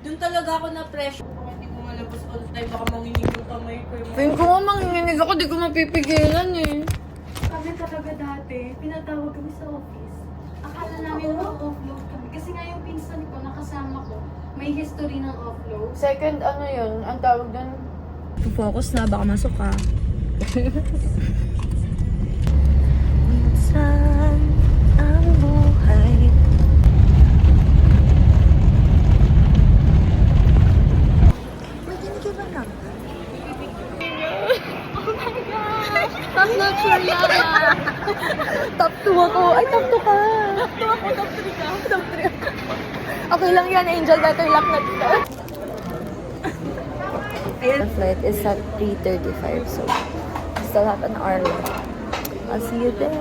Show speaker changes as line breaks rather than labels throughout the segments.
Doon talaga ako na-pressure. Hindi ko malabas all time. Baka manginig yung kamay ko.
Feeling ko nga manginginig ako, di ko mapipigilan eh.
Kami talaga dati, pinatawag kami sa office. Akala namin mag-offload kami. Kasi nga yung pinsan ko, nakasama ko, may history ng offload.
Second ano yun, ang tawag doon.
Focus na, baka masok ka.
Minsan ang buhay.
Top notch for Yara!
Top 2 ako. Ay, top 2 ka.
Top 2 ako, top 3 ka.
Top 3. Okay lang yan, Angel. Better luck na dito. The flight is at 3:35, so still have an hour left. I'll see you there.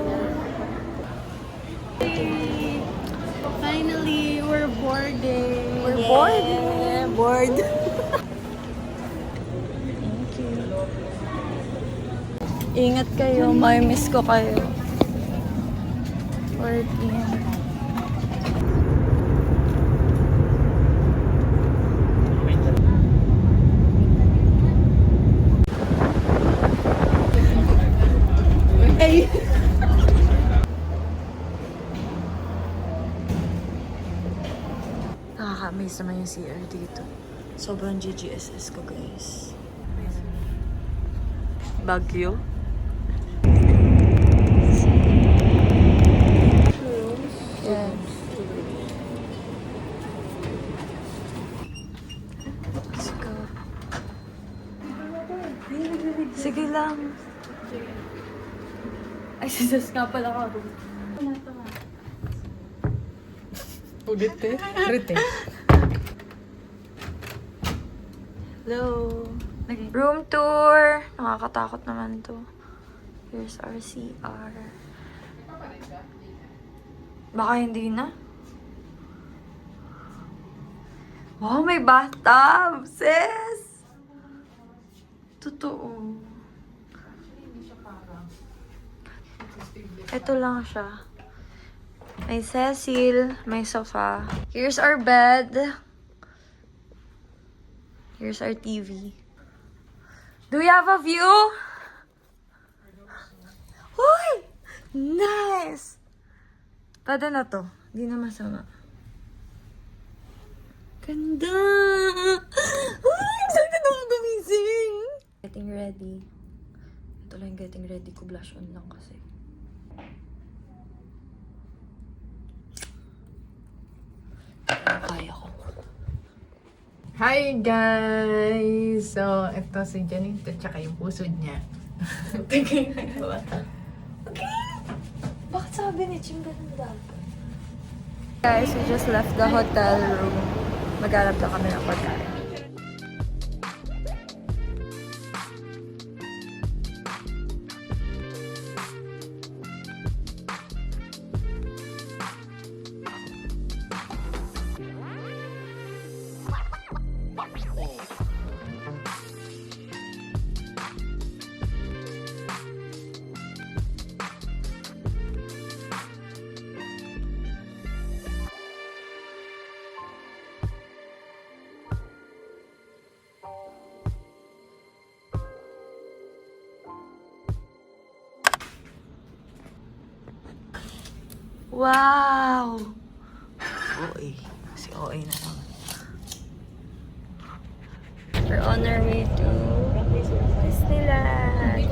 Finally, we're boarding.
We're boarding. Bored. Ingat kayo, may miss ko kayo. 14.
Ay!
Nakaka-amaze naman yung CR dito. Sobrang GGSS ko, guys. Baguio. Yeah. Let's go. Sige lang. Ay, sisas nga pala ka.
Ulit eh. Ulit eh.
Hello. Room tour. Nakakatakot naman to. Here's our CR. Baka hindi na. Wow, may bathtub, sis! Totoo. Ito lang siya. May Cecil, may sofa. Here's our bed. Here's our TV. Do we have a view? Uy! Nice! Pwede na to. Hindi na masama. Ganda! Uy! Excited ako gumising! Getting ready. Ito lang yung getting ready ko. Blush on lang kasi. Kaya ko.
Hi guys! So, ito si Janito tsaka yung puso niya. Tingin na ba?
Bakit sabi ni Ching ganda? Guys, we just left the hotel room. Maghanap na kami ng pagkain. Wow! OA. Si OA na naman. We're on our way to Disneyland.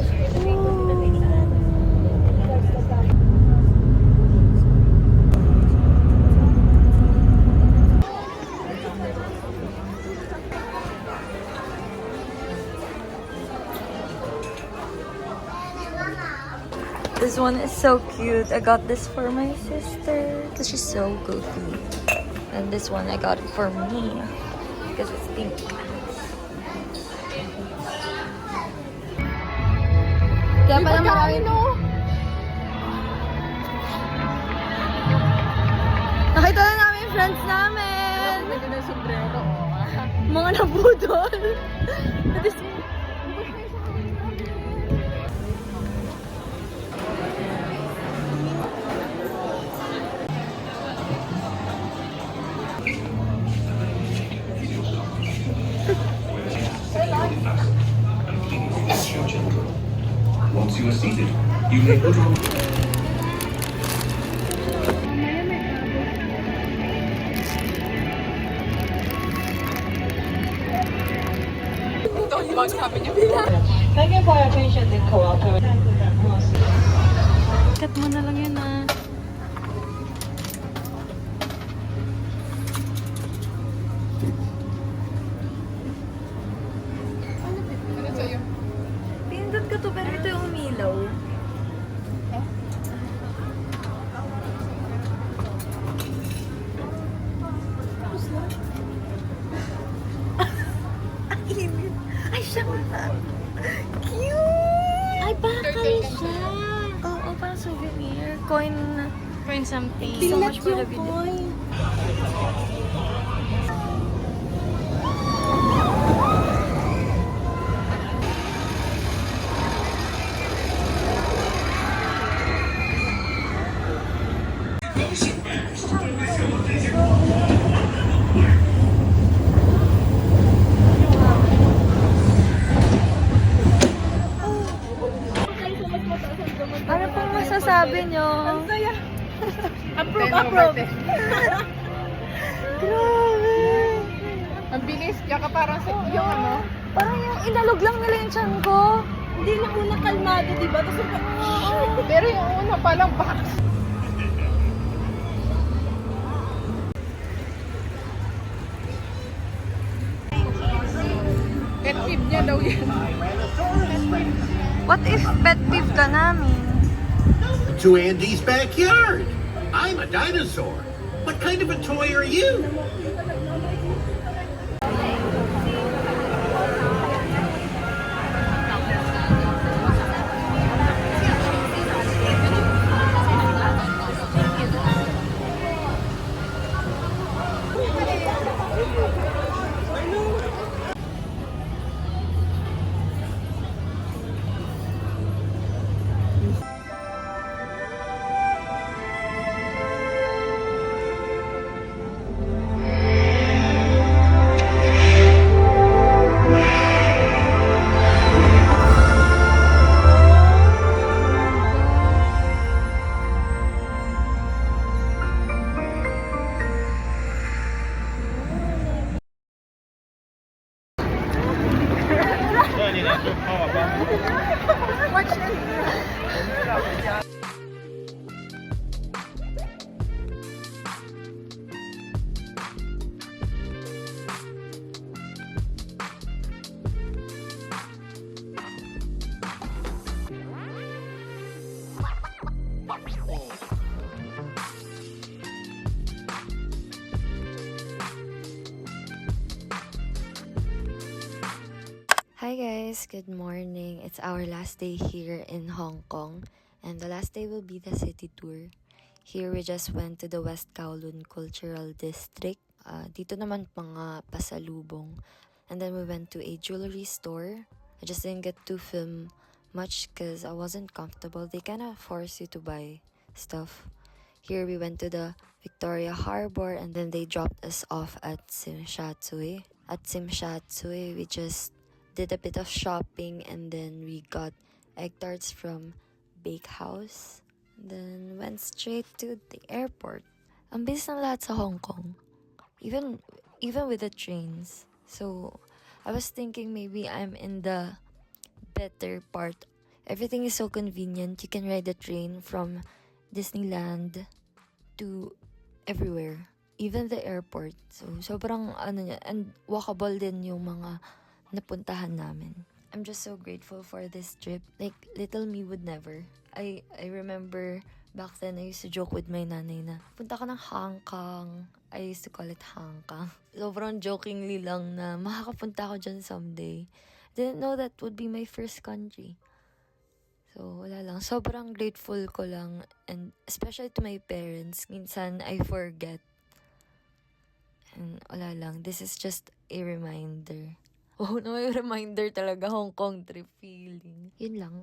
This one is so cute. I got this for my sister because she's so goofy. And this one I got it for me because it's pink. Kaya pala marami no. Nakita na namin yung friends namin.
Ito na sombrero.
Mga budol.
Once you are seated, you may put on.
Thank you for your patience and cooperation.
Cut mo na lang yun ah.
Ano sa'yo?
Pindot ka to, pero ito yung umilaw. Ang init. Ay, siya nga. Cute! Ay, bakal siya. Oo, parang souvenir. Coin na.
Find something.
So much for the video. Ano pong masasabi nyo?
Approve.
Grabe!
Ang bilis. Tsaka parang sa yung ano.
Parang yung inalog lang nila yung tiyan ko.
Hindi lang una kalmado, di ba? Tapos
Pero yung una palang box. Pet peeve niya daw yan.
What if pet peeve ka namin?
To Andy's backyard. I'm a dinosaur. What kind of a toy are you?
Hi guys, good morning. It's our last day here in Hong Kong, and the last day will be the city tour. Here we just went to the West Kowloon Cultural District. Dito naman mga pasalubong. And then we went to a jewelry store. I just didn't get to film much because I wasn't comfortable. They kind of force you to buy stuff. Here we went to the Victoria Harbor, and then they dropped us off at Tsim Sha Tsui. At Tsim Sha Tsui, we just did a bit of shopping, and then we got egg tarts from Bakehouse. Then went straight to the airport. Ang bilis ng lahat sa Hong Kong. Even with the trains. So, I was thinking maybe I'm in the better part. Everything is so convenient. You can ride the train from Disneyland to everywhere. Even the airport. So, sobrang niya. And walkable din yung mga napuntahan namin. I'm just so grateful for this trip. Like, little me would never. I remember back then, I used to joke with my nanay na, punta ka ng Hong Kong. I used to call it Hong Kong. Sobrang jokingly lang na makakapunta ako dyan someday. Didn't know that would be my first country. So, wala lang. Sobrang grateful ko lang. And especially to my parents. Minsan, I forget. And wala lang, this is just a reminder. Oh, no, may reminder talaga, Hong Kong trip feeling. Yun lang,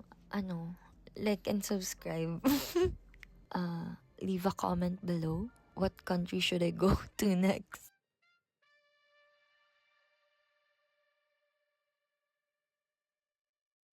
like and subscribe. Leave a comment below. What country should I go to next?